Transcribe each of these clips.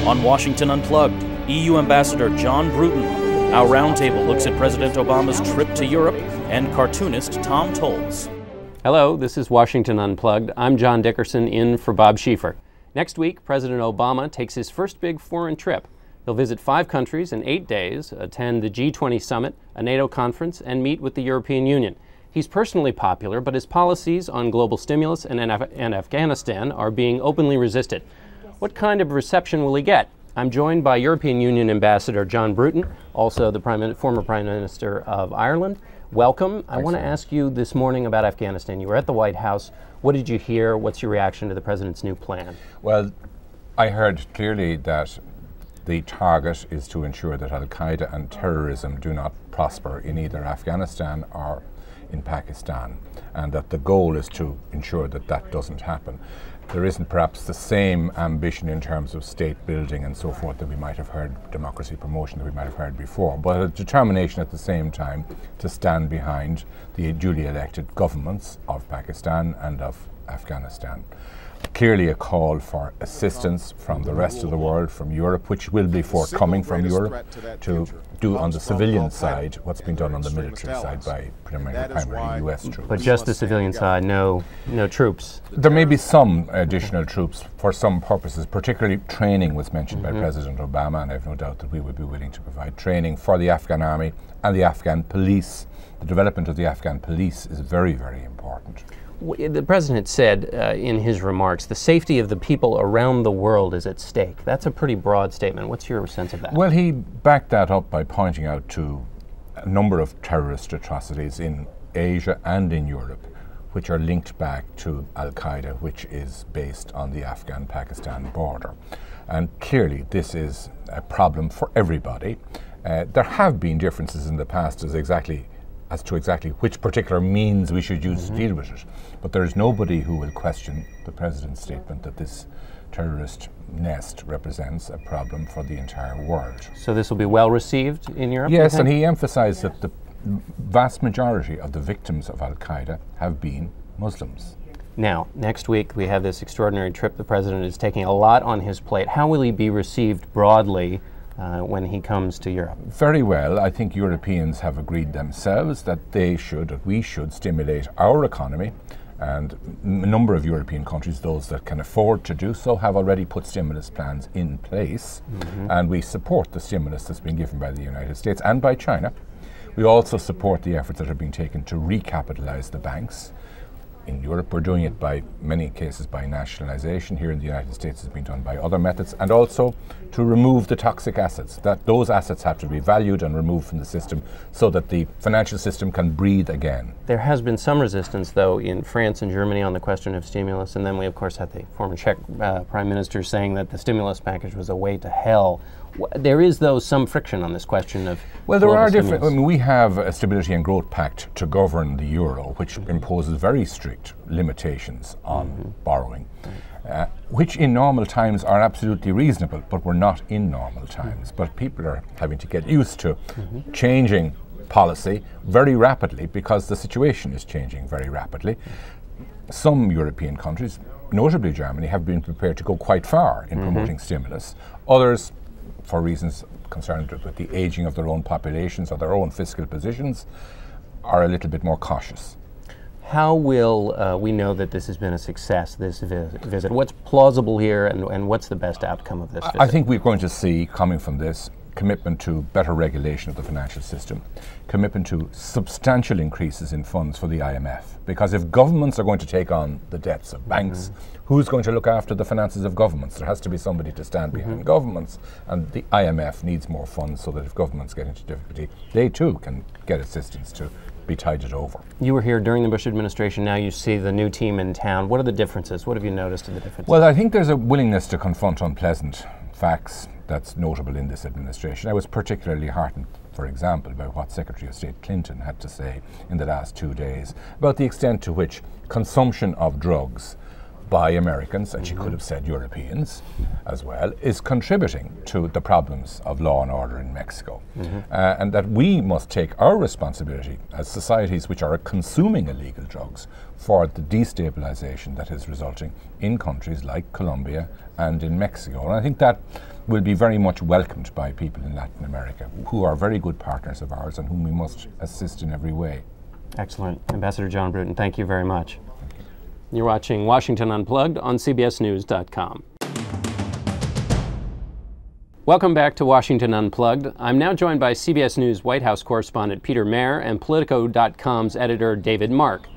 On Washington Unplugged, EU Ambassador John Brewton. Our roundtable looks at President Obama's trip to Europe and cartoonist Tom Toles. Hello, this is Washington Unplugged. I'm John Dickerson in for Bob Schieffer. Next week, President Obama takes his first big foreign trip. He'll visit 5 countries in 8 days, attend the G20 summit, a NATO conference, and meet with the European Union. He's personally popular, but his policies on global stimulus and Afghanistan are being openly resisted. What kind of reception will he get? I'm joined by European Union Ambassador John Brewton, also the former Prime Minister of Ireland. Welcome. I want to ask you this morning about Afghanistan. You were at the White House. What did you hear? What's your reaction to the President's new plan? Well, I heard clearly that the target is to ensure that Al-Qaeda and terrorism do not prosper in either Afghanistan or in Pakistan, and that the goal is to ensure that that doesn't happen. There isn't perhaps the same ambition in terms of state building and so forth that we might have heard, democracy promotion that we might have heard before, but a determination at the same time to stand behind the duly elected governments of Pakistan and of Afghanistan. Clearly a call for assistance from the rest of the world, from Europe, which will be forthcoming from Europe, to do on the civilian side what's been done on the military side by primarily US troops. But just the civilian side, no troops? There may be some additional troops for some purposes, particularly training was mentioned by President Obama, and I have no doubt that we would be willing to provide training for the Afghan army and the Afghan police. The development of the Afghan police is very, very important. The President said in his remarks, the safety of the people around the world is at stake. That's a pretty broad statement. What's your sense of that? Well, he backed that up by pointing out to a number of terrorist atrocities in Asia and in Europe, which are linked back to Al-Qaeda, which is based on the Afghan-Pakistan border. And clearly, this is a problem for everybody. There have been differences in the past as to exactly which particular means we should use to deal with it. But there is nobody who will question the President's statement that this terrorist nest represents a problem for the entire world. So this will be well received in Europe? Yes, and he emphasized that the vast majority of the victims of Al-Qaeda have been Muslims. Now, next week we have this extraordinary trip. The President is taking a lot on his plate. How will he be received broadly when he comes to Europe? Very well. I think Europeans have agreed themselves that we should stimulate our economy, and a number of European countries, those that can afford to do so, have already put stimulus plans in place, and we support the stimulus that's been given by the United States and by China. We also support the efforts that are being taken to recapitalize the banks. In Europe, we're doing it by many cases by nationalization. Here in the United States, it's been done by other methods, and also to remove the toxic assets. That those assets have to be valued and removed from the system so that the financial system can breathe again. There has been some resistance, though, in France and Germany on the question of stimulus, and then we, of course, had the former Czech Prime Minister saying that the stimulus package was a way to hell. There is, though, some friction on this question of Well, there are different. I mean, we have a Stability and Growth Pact to govern the euro, which imposes very strict limitations on borrowing, which in normal times are absolutely reasonable, but we're not in normal times. But people are having to get used to changing policy very rapidly because the situation is changing very rapidly. Some European countries, notably Germany, have been prepared to go quite far in promoting stimulus. Others, for reasons concerned with the aging of their own populations or their own fiscal positions, are a little bit more cautious. How will we know that this has been a success, this visit? What's plausible here, and what's the best outcome of this visit? I think we're going to see, coming from this, commitment to better regulation of the financial system, commitment to substantial increases in funds for the IMF. Because if governments are going to take on the debts of banks, who's going to look after the finances of governments? There has to be somebody to stand behind governments, and the IMF needs more funds so that if governments get into difficulty, they too can get assistance to be tided over. You were here during the Bush administration. Now you see the new team in town. What are the differences? What have you noticed in the differences? Well, I think there's a willingness to confront unpleasant facts that's notable in this administration. I was particularly heartened, for example, by what Secretary of State Clinton had to say in the last 2 days about the extent to which consumption of drugs by Americans, and she could have said Europeans as well, is contributing to the problems of law and order in Mexico. And that we must take our responsibility as societies which are consuming illegal drugs for the destabilization that is resulting in countries like Colombia and in Mexico. And I think that will be very much welcomed by people in Latin America, who are very good partners of ours and whom we must assist in every way. Excellent. Ambassador John Brewton, thank you very much. You're watching Washington Unplugged on CBSNews.com. Welcome back to Washington Unplugged. I'm now joined by CBS News White House correspondent Peter Mayer and Politico.com's editor David Mark.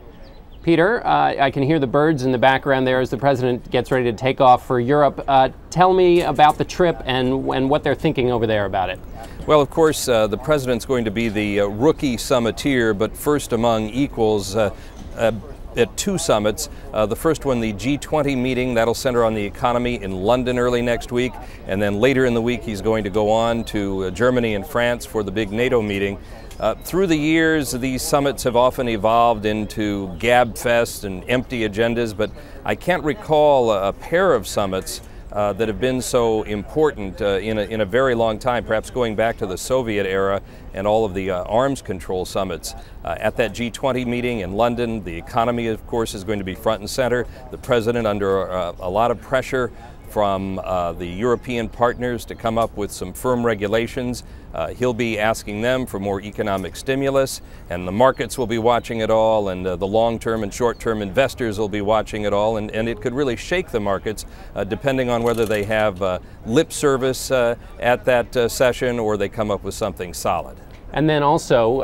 Peter, I can hear the birds in the background there as the president gets ready to take off for Europe. Tell me about the trip and what they're thinking over there about it. Well, of course, the president's going to be the rookie summiteer, but first among equals at two summits. The first one, the G20 meeting, that'll center on the economy in London early next week. And then later in the week, he's going to go on to Germany and France for the big NATO meeting. Through the years, these summits have often evolved into gabfests and empty agendas, but I can't recall a pair of summits that have been so important in a very long time, perhaps going back to the Soviet era and all of the arms control summits. At that G20 meeting in London, the economy, of course, is going to be front and center. The president under a lot of pressure from the European partners to come up with some firm regulations. He'll be asking them for more economic stimulus, and the markets will be watching it all, and the long-term and short-term investors will be watching it all, and it could really shake the markets depending on whether they have lip service at that session or they come up with something solid. And then also,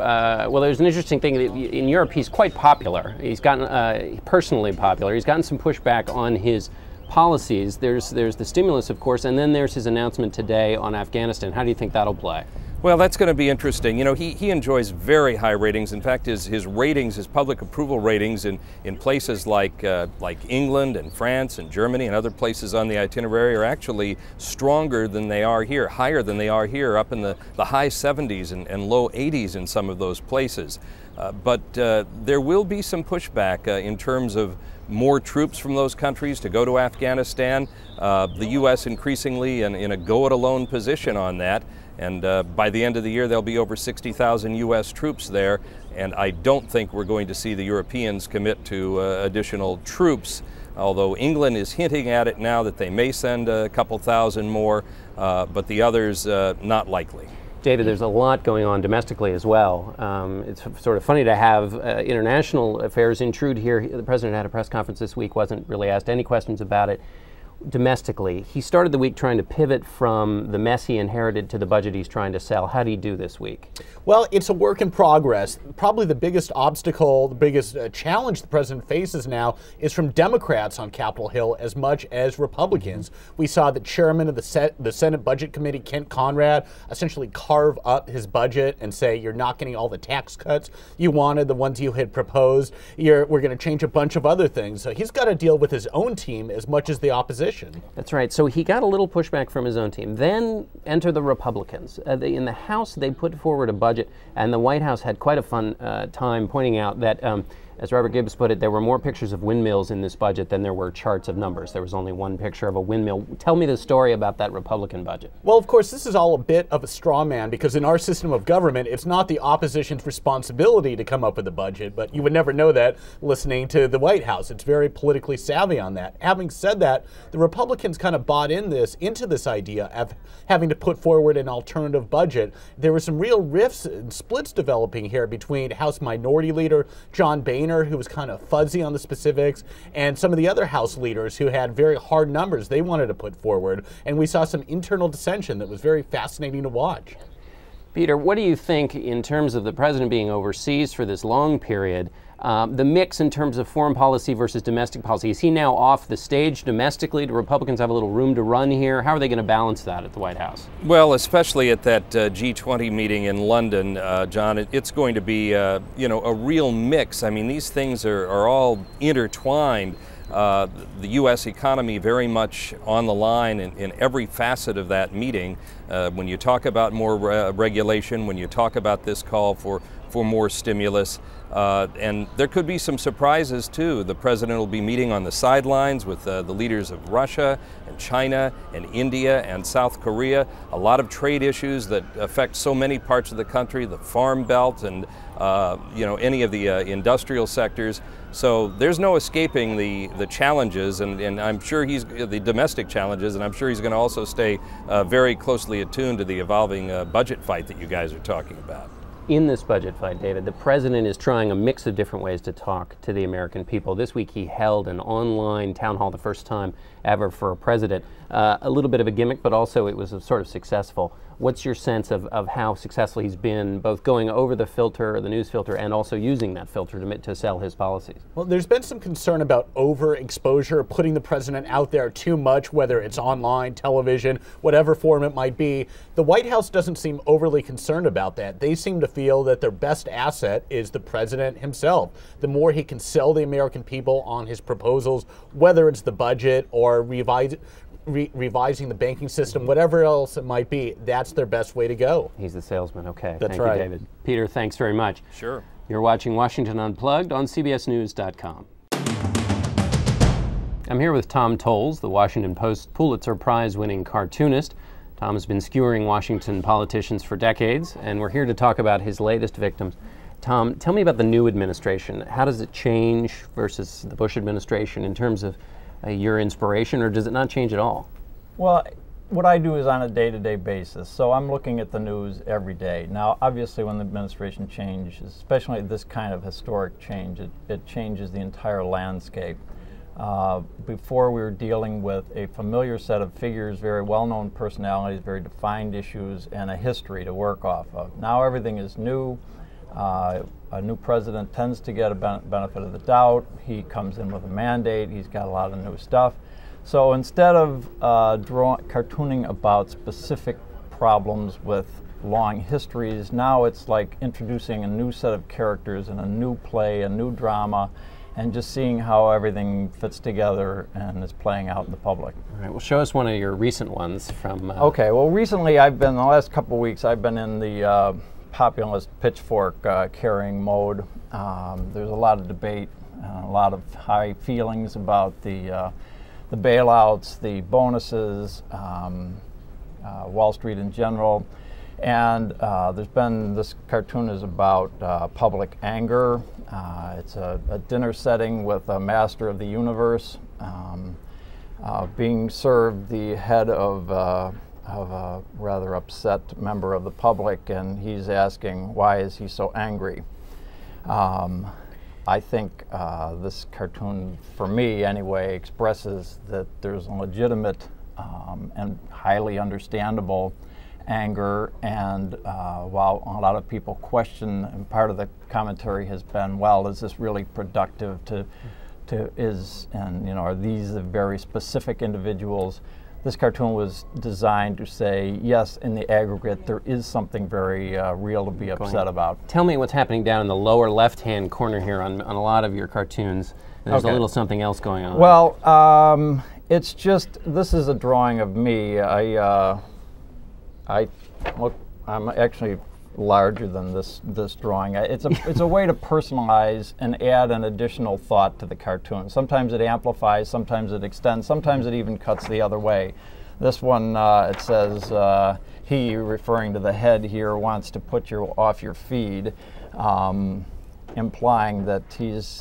well, there's an interesting thing. In Europe, he's quite popular. He's gotten personally popular. He's gotten some pushback on his policies. There's the stimulus, of course, and then there's his announcement today on Afghanistan. How do you think that'll play? Well, that's going to be interesting. You know, he enjoys very high ratings. In fact, his ratings, his public approval ratings in places like England and France and Germany and other places on the itinerary are actually stronger than they are here, higher than they are here, up in the high 70s and low 80s in some of those places. But there will be some pushback in terms of more troops from those countries to go to Afghanistan. The U.S. increasingly in a go-it-alone position on that. And by the end of the year, there'll be over 60,000 U.S. troops there. And I don't think we're going to see the Europeans commit to additional troops, although England is hinting at it now that they may send a couple thousand more, but the others, not likely. David, there's a lot going on domestically as well. It's sort of funny to have international affairs intrude here. The president had a press conference this week, wasn't really asked any questions about it. Domestically, he started the week trying to pivot from the mess he inherited to the budget he's trying to sell. How do you do this week? Well, it's a work in progress. Probably the biggest obstacle, the biggest challenge the president faces now is from Democrats on Capitol Hill as much as Republicans. We saw the chairman of the Senate Budget Committee, Kent Conrad, essentially carve up his budget and say, you're not getting all the tax cuts you wanted, the ones you had proposed. We're going to change a bunch of other things. So he's got to deal with his own team as much as the opposition. That's right. So he got a little pushback from his own team. Then enter the Republicans. In the House, they put forward a budget, and the White House had quite a fun time pointing out that, as Robert Gibbs put it, there were more pictures of windmills in this budget than there were charts of numbers. There was only one picture of a windmill. Tell me the story about that Republican budget. Well, of course, this is all a bit of a straw man because in our system of government, it's not the opposition's responsibility to come up with a budget, but you would never know that listening to the White House. It's very politically savvy on that. Having said that, the Republicans kind of bought into this idea of having to put forward an alternative budget. There were some real rifts and splits developing here between House Minority Leader John Boehner, who was kind of fuzzy on the specifics, and some of the other House leaders who had very hard numbers they wanted to put forward. And we saw some internal dissension that was very fascinating to watch. Peter, what do you think in terms of the president being overseas for this long period, the mix in terms of foreign policy versus domestic policy? Is he now off the stage domestically? Do Republicans have a little room to run here? How are they going to balance that at the White House? Well, especially at that G20 meeting in London, John, it's going to be a real mix. I mean, these things are all intertwined. the U.S. economy very much on the line in every facet of that meeting. When you talk about more regulation, when you talk about this call for more stimulus, and there could be some surprises too. The president will be meeting on the sidelines with the leaders of Russia and China and India and South Korea. A lot of trade issues that affect so many parts of the country, the farm belt and any of the industrial sectors. So there's no escaping the challenges, and I'm sure he's the domestic challenges, and I'm sure he's going to also stay very closely attuned to the evolving budget fight that you guys are talking about. In this budget fight, David, the president is trying a mix of different ways to talk to the American people. This week he held an online town hall, the first time ever for a president. A little bit of a gimmick, but also it was sort of successful. What's your sense of how successful he's been, both going over the filter, the news filter, and also using that filter to sell his policies? Well, there's been some concern about overexposure, putting the president out there too much, whether it's online, television, whatever form it might be. The White House doesn't seem overly concerned about that. They seem to feel that their best asset is the president himself. The more he can sell the American people on his proposals, whether it's the budget or revising the banking system, whatever else it might be, that's their best way to go. He's the salesman. Okay. That's Thank right. you, David. Peter, thanks very much. Sure. You're watching Washington Unplugged on CBSNews.com. I'm here with Tom Toles, the Washington Post Pulitzer Prize-winning cartoonist. Tom has been skewering Washington politicians for decades, and we're here to talk about his latest victims. Tom, tell me about the new administration. How does it change versus the Bush administration in terms of your inspiration, or does it not change at all? Well, what I do is on a day-to-day basis, so I'm looking at the news every day. Now, obviously, when the administration changes, especially this kind of historic change, it changes the entire landscape. Before we were dealing with a familiar set of figures, very well-known personalities, very defined issues, and a history to work off of. Now everything is new. A new president tends to get a benefit of the doubt. He comes in with a mandate. He's got a lot of new stuff. So instead of cartooning about specific problems with long histories, now it's like introducing a new set of characters and a new play, a new drama, and just seeing how everything fits together and is playing out in the public. All right, well, show us one of your recent ones from... Okay, well, recently the last couple of weeks, I've been in the populist pitchfork carrying mode. There's a lot of debate, a lot of high feelings about the bailouts, the bonuses, Wall Street in general. And there's been, this cartoon is about public anger. It's a dinner setting with a master of the universe being served the head of a rather upset member of the public, and he's asking, why is he so angry? I think this cartoon, for me anyway, expresses that there's a legitimate and highly understandable anger, and while a lot of people question, and part of the commentary has been, well, is this really productive are these the very specific individuals? This cartoon was designed to say, yes, in the aggregate, there is something very real to be upset about. Tell me what's happening down in the lower left-hand corner here on a lot of your cartoons. There's a little something else going on. Well, it's just, this is a drawing of me. I'm actually larger than this drawing. It's a way to personalize and add an additional thought to the cartoon. Sometimes it amplifies, sometimes it extends, sometimes it even cuts the other way. This one, it says, he, referring to the head here, wants to put you off your feed, implying that his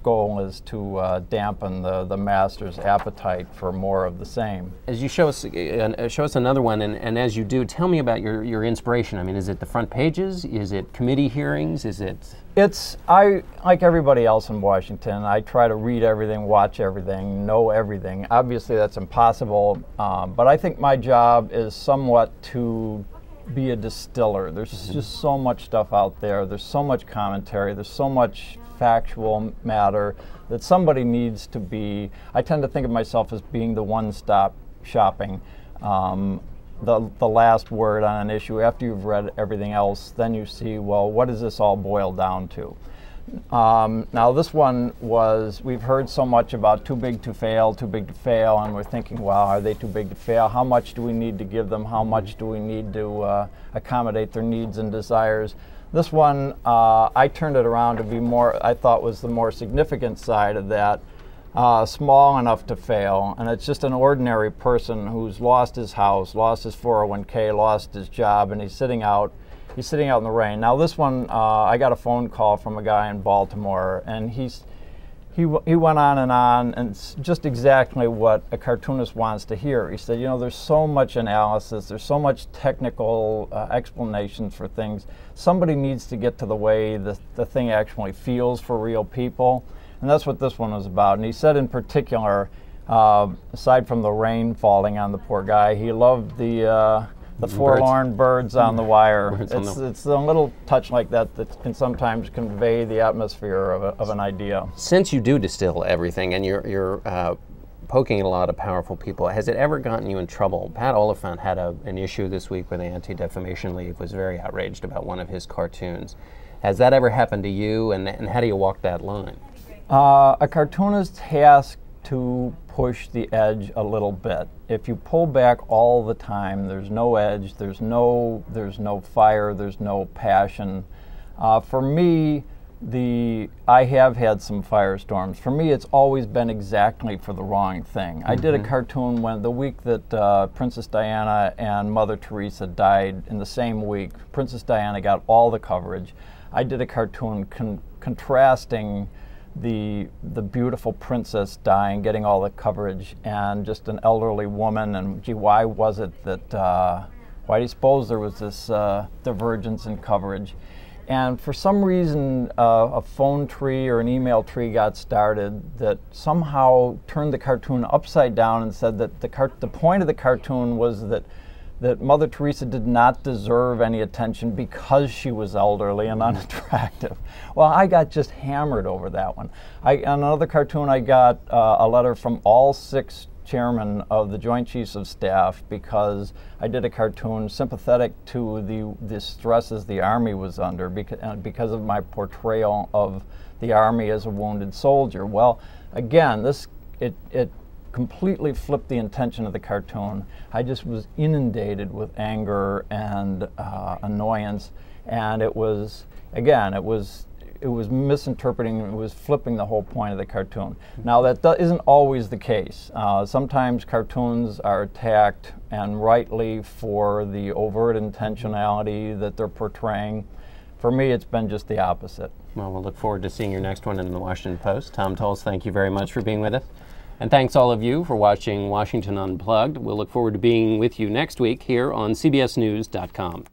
goal is to dampen the master's appetite for more of the same. As you show us another one, and as you do, tell me about your inspiration. I mean, is it the front pages? Is it committee hearings? Is it? Like everybody else in Washington, I try to read everything, watch everything, know everything. Obviously, that's impossible, but I think my job is somewhat to be a distiller. There's just so much stuff out there. There's so much commentary. There's so much factual matter that somebody needs to be. I tend to think of myself as being the one-stop shopping, the last word on an issue. After you've read everything else, then you see, well, what does this all boil down to? Now this one was, we've heard so much about too big to fail, and we're thinking, wow, are they too big to fail? How much do we need to give them? How much do we need to accommodate their needs and desires? This one, I turned it around to be more, I thought was the more significant side of that. Small enough to fail, and it's just an ordinary person who's lost his house, lost his 401k, lost his job, and he's sitting out in the rain. Now this one, I got a phone call from a guy in Baltimore, and he went on, and it's just exactly what a cartoonist wants to hear. He said, you know, there's so much analysis, there's so much technical explanation for things. Somebody needs to get to the way the thing actually feels for real people. And that's what this one was about. And he said in particular, aside from the rain falling on the poor guy, he loved the forlorn birds on the wire. It's a little touch like that that can sometimes convey the atmosphere of an idea. Since you do distill everything and you're poking at a lot of powerful people, has it ever gotten you in trouble? Pat Oliphant had an issue this week where the Anti-Defamation League was very outraged about one of his cartoons. Has that ever happened to you, and how do you walk that line? A cartoonist has to push the edge a little bit. If you pull back all the time, there's no edge, there's no fire, there's no passion. For me, I have had some firestorms. For me, it's always been exactly for the wrong thing. I did a cartoon the week that Princess Diana and Mother Teresa died in the same week. Princess Diana got all the coverage. I did a cartoon contrasting the beautiful princess dying, getting all the coverage, and just an elderly woman, and gee, why was it that, why do you suppose there was this divergence in coverage? And for some reason, a phone tree or an email tree got started that somehow turned the cartoon upside down and said that the point of the cartoon was that Mother Teresa did not deserve any attention because she was elderly and unattractive. Well, I got just hammered over that one. On another cartoon, I got a letter from all 6 chairmen of the Joint Chiefs of Staff because I did a cartoon sympathetic to the stresses the Army was under because of my portrayal of the Army as a wounded soldier. Well, again, it completely flipped the intention of the cartoon. I just was inundated with anger and annoyance, and it was misinterpreting, it was flipping the whole point of the cartoon. Now that isn't always the case. Sometimes cartoons are attacked, and rightly, for the overt intentionality that they're portraying. For me, it's been just the opposite. Well, we'll look forward to seeing your next one in the Washington Post. Tom Toles, thank you very much for being with us. And thanks all of you for watching Washington Unplugged. We'll look forward to being with you next week here on CBSNews.com.